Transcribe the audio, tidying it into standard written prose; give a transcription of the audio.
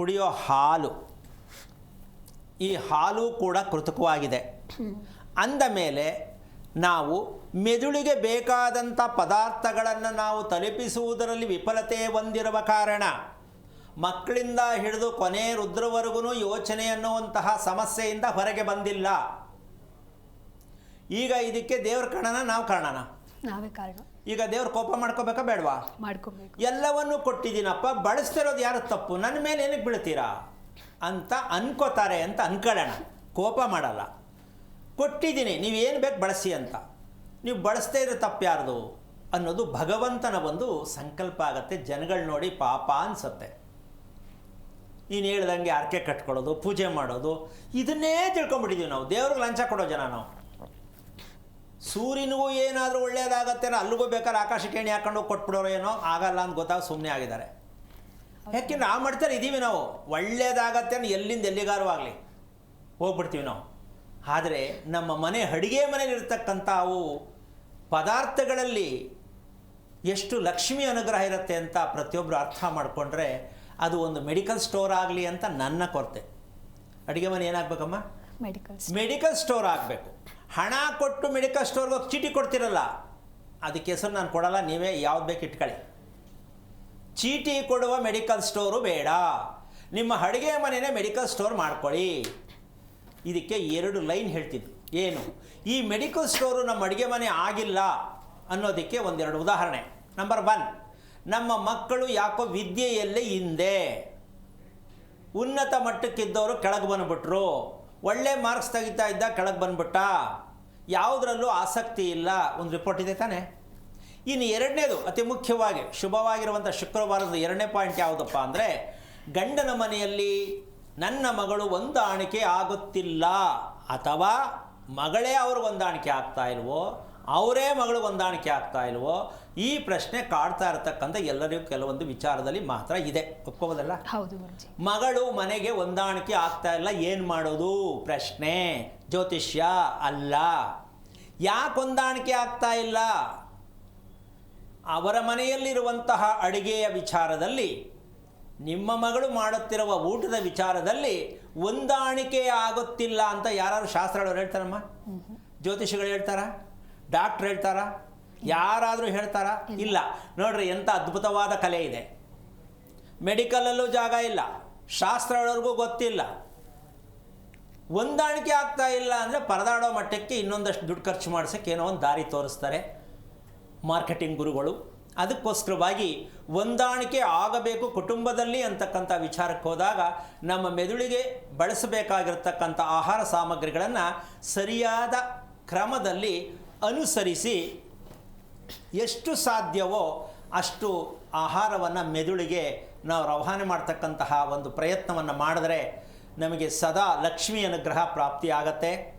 ಕುಡಿಯೋ ಹಾಲು, ಈ ಹಾಲು ಕೂಡ ಕೃತಕವಾಗಿದೆ. ಅಂದ ಮೇಲೆ ನಾವು ಮೆದುಳಿಗೆ ಬೇಕಾದಂಥ ಪದಾರ್ಥಗಳನ್ನು ನಾವು ತಲುಪಿಸುವುದರಲ್ಲಿ ವಿಫಲತೆ ಹೊಂದಿರುವ ಕಾರಣ ಮಕ್ಕಳಿಂದ ಹಿಡಿದು ಕೊನೆ ರುದ್ರವರೆಗೂ ಯೋಚನೆ ಅನ್ನುವಂತಹ ಸಮಸ್ಯೆಯಿಂದ ಹೊರಗೆ ಬಂದಿಲ್ಲ. ಈಗ ಇದಕ್ಕೆ ದೇವ್ರ ಕಾರಣನ ನಾವು ಕಾರಣನ? ನಾವೇ ಕಾರಣ. ಈಗ ದೇವ್ರ ಕೋಪ ಮಾಡ್ಕೋಬೇಕಾ ಬೇಡವಾ? ಮಾಡ್ಕೋಬೇಕು. ಎಲ್ಲವನ್ನೂ ಕೊಟ್ಟಿದ್ದೀನಪ್ಪ, ಬಳಸ್ತಿರೋದು ಯಾರು ತಪ್ಪು, ನನ್ನ ಮೇಲೆ ಏನಕ್ಕೆ ಬೀಳ್ತೀರಾ ಅಂತ ಅನ್ಕೋತಾರೆ ಅಂತ ಅನ್ಕೊಳ್ಳೋಣ. ಕೋಪ ಮಾಡಲ್ಲ. ಕೊಟ್ಟಿದ್ದೀನಿ, ನೀವೇನು ಬೇಕು ಬಳಸಿ ಅಂತ. ನೀವು ಬಳಸ್ತೇ ಇರೋ ತಪ್ಪು ಯಾರ್ದು ಅನ್ನೋದು ಭಗವಂತನ ಒಂದು ಸಂಕಲ್ಪ ಆಗುತ್ತೆ. ಜನಗಳು ನೋಡಿ ಪಾಪ ಅನ್ಸುತ್ತೆ. ನೀನು ಹೇಳ್ದಂಗೆ ಆರ್ಕೆ ಕಟ್ಕೊಳ್ಳೋದು, ಪೂಜೆ ಮಾಡೋದು, ಇದನ್ನೇ ತಿಳ್ಕೊಂಬಿಟ್ಟಿದ್ದೀವಿ ನಾವು. ದೇವ್ರಿಗೆ ಲಂಚ ಕೊಡೋ ಜನ ನಾವು. ಸೂರ್ಯನಿಗೂ ಏನಾದರೂ ಒಳ್ಳೇದಾಗತ್ತೆ ಅಲ್ಲಿಗೂ ಬೇಕಾದ್ರೆ ಆಕಾಶಕ್ಕೆ ಎಣ್ಣೆ ಹಾಕೊಂಡು ಕೊಟ್ಬಿಡೋರು, ಏನೋ ಆಗಲ್ಲ ಅಂತ ಗೊತ್ತಾಗ ಸುಮ್ಮನೆ ಆಗಿದ್ದಾರೆ. ಯಾಕೆಂದ್ರೆ ಆ ಮಾಡ್ತಾರೆ ಇದ್ದೀವಿ ನಾವು. ಒಳ್ಳೇದಾಗತ್ತೆ ಎಲ್ಲಿಂದ ಎಲ್ಲಿಗಾರು ಆಗಲಿ ಹೋಗ್ಬಿಡ್ತೀವಿ ನಾವು. ಆದರೆ ನಮ್ಮ ಮನೆ ಅಡುಗೆ ಮನೆಯಲ್ಲಿರ್ತಕ್ಕಂಥ ಅವು ಪದಾರ್ಥಗಳಲ್ಲಿ ಎಷ್ಟು ಲಕ್ಷ್ಮಿ ಅನುಗ್ರಹ ಇರುತ್ತೆ ಅಂತ ಪ್ರತಿಯೊಬ್ಬರು ಅರ್ಥ ಮಾಡಿಕೊಂಡ್ರೆ ಅದು ಒಂದು ಮೆಡಿಕಲ್ ಸ್ಟೋರ್ ಆಗಲಿ ಅಂತ ನನ್ನ ಕೊರತೆ. ಅಡುಗೆ ಮನೆ ಏನಾಗಬೇಕಮ್ಮ? ಮೆಡಿಕಲ್ ಸ್ಟೋರ್ ಆಗಬೇಕು. ಹಣ ಕೊಟ್ಟು ಮೆಡಿಕಲ್ ಸ್ಟೋರ್ಗೆ ಹೋಗಿ ಚೀಟಿ ಕೊಡ್ತಿರಲ್ಲ, ಅದಕ್ಕೆ ಹೆಸರು ನಾನು ಕೊಡಲ್ಲ, ನೀವೇ ಯಾವ್ದು ಬೇಕು ಇಟ್ಕೊಳ್ಳಿ. ಚೀಟಿ ಕೊಡುವ ಮೆಡಿಕಲ್ ಸ್ಟೋರು ಬೇಡ, ನಿಮ್ಮ ಅಡುಗೆ ಮನೆಯೇ ಮೆಡಿಕಲ್ ಸ್ಟೋರ್ ಮಾಡ್ಕೊಳ್ಳಿ. ಇದಕ್ಕೆ 2 ಲೈನ್ ಹೇಳ್ತಿದ್ದು. ಏನು? ಈ ಮೆಡಿಕಲ್ ಸ್ಟೋರು ನಮ್ಮ ಅಡುಗೆ ಮನೆ ಆಗಿಲ್ಲ ಅನ್ನೋದಕ್ಕೆ ಒಂದೆರಡು ಉದಾಹರಣೆ. ನಂಬರ್ 1, ನಮ್ಮ ಮಕ್ಕಳು ಯಾಕೋ ವಿದ್ಯೆಯಲ್ಲೇ ಹಿಂದೆ, ಉನ್ನತ ಮಟ್ಟಕ್ಕಿದ್ದವರು ಕೆಳಗೆ ಬಂದುಬಿಟ್ರು, ಒಳ್ಳೆ ಮಾರ್ಕ್ಸ್ ತೆಗಿತಾ ಇದ್ದ ಕೆಳಗೆ ಬಂದ್ಬಿಟ್ಟ, ಯಾವುದರಲ್ಲೂ ಆಸಕ್ತಿ ಇಲ್ಲ. ಒಂದು ರಿಪೋರ್ಟ್ ಇದೆ ತಾನೆ. ಇನ್ನು 2ನೇದು ಅತಿ ಮುಖ್ಯವಾಗಿ ಶುಭವಾಗಿರುವಂಥ ಶುಕ್ರವಾರದ 2ನೇ ಪಾಯಿಂಟ್ ಯಾವುದಪ್ಪ ಅಂದರೆ, ಗಂಡನ ಮನೆಯಲ್ಲಿ ನನ್ನ ಮಗಳು ಹೊಂದಾಣಿಕೆ ಆಗುತ್ತಿಲ್ಲ, ಅಥವಾ ಮಗಳೇ ಅವರು ಹೊಂದಾಣಿಕೆ ಆಗ್ತಾ ಇಲ್ವೋ, ಅವರೇ ಮಗಳು ಹೊಂದಾಣಿಕೆ ಆಗ್ತಾ ಇಲ್ವೋ, ಈ ಪ್ರಶ್ನೆ ಕಾಡ್ತಾ ಇರತಕ್ಕಂಥ ಎಲ್ಲರಿಗೂ ಕೆಲವೊಂದು ವಿಚಾರದಲ್ಲಿ ಮಾತ್ರ ಇದೆ. ಒಪ್ಕೋಬೋದಲ್ಲ? ಹೌದು. ಮಗಳು ಮನೆಗೆ ಹೊಂದಾಣಿಕೆ ಆಗ್ತಾ ಇಲ್ಲ, ಏನು ಮಾಡೋದು ಪ್ರಶ್ನೆ, ಜ್ಯೋತಿಷ್ಯ ಅಲ್ಲ. ಯಾಕೆ ಹೊಂದಾಣಿಕೆ ಆಗ್ತಾ ಇಲ್ಲ? ಅವರ ಮನೆಯಲ್ಲಿರುವಂತಹ ಅಡುಗೆಯ ವಿಚಾರದಲ್ಲಿ, ನಿಮ್ಮ ಮಗಳು ಮಾಡುತ್ತಿರುವ ಊಟದ ವಿಚಾರದಲ್ಲಿ ಹೊಂದಾಣಿಕೆ ಆಗುತ್ತಿಲ್ಲ ಅಂತ ಯಾರು ಶಾಸ್ತ್ರಗಳು ಹೇಳ್ತಾರಮ್ಮ? ಜ್ಯೋತಿಷಿಗಳು ಹೇಳ್ತಾರಾ? ಡಾಕ್ಟ್ರು ಹೇಳ್ತಾರಾ? ಯಾರಾದರೂ ಹೇಳ್ತಾರಾ? ಇಲ್ಲ. ನೋಡ್ರಿ ಎಂಥ ಅದ್ಭುತವಾದ ಕಲೆ ಇದೆ. ಮೆಡಿಕಲಲ್ಲೂ ಜಾಗ ಇಲ್ಲ, ಶಾಸ್ತ್ರಗಳಿಗೂ ಗೊತ್ತಿಲ್ಲ. ಹೊಂದಾಣಿಕೆ ಆಗ್ತಾ ಇಲ್ಲ ಅಂದರೆ ಪರದಾಡೋ ಮಟ್ಟಕ್ಕೆ ಇನ್ನೊಂದಷ್ಟು ದುಡ್ಡು ಖರ್ಚು ಮಾಡಿಸೋಕ್ಕೆ ಏನೋ ಒಂದು ದಾರಿ ತೋರಿಸ್ತಾರೆ ಮಾರ್ಕೆಟಿಂಗ್ ಗುರುಗಳು. ಅದಕ್ಕೋಸ್ಕರವಾಗಿ ಹೊಂದಾಣಿಕೆ ಆಗಬೇಕು ಕುಟುಂಬದಲ್ಲಿ ಅಂತಕ್ಕಂಥ ವಿಚಾರಕ್ಕೆ ಹೋದಾಗ ನಮ್ಮ ಮೆದುಳಿಗೆ ಬಳಸಬೇಕಾಗಿರ್ತಕ್ಕಂಥ ಆಹಾರ ಸಾಮಗ್ರಿಗಳನ್ನು ಸರಿಯಾದ ಕ್ರಮದಲ್ಲಿ ಅನುಸರಿಸಿ ಎಷ್ಟು ಸಾಧ್ಯವೋ ಅಷ್ಟು ಆಹಾರವನ್ನು ಮೆದುಳಿಗೆ ನಾವು ರವಾನೆ ಮಾಡ್ತಕ್ಕಂತಹ ಒಂದು ಪ್ರಯತ್ನವನ್ನು ಮಾಡಿದ್ರೆ ನಮಗೆ ಸದಾ ಲಕ್ಷ್ಮಿ ಅನುಗ್ರಹ ಪ್ರಾಪ್ತಿ ಆಗತ್ತೆ.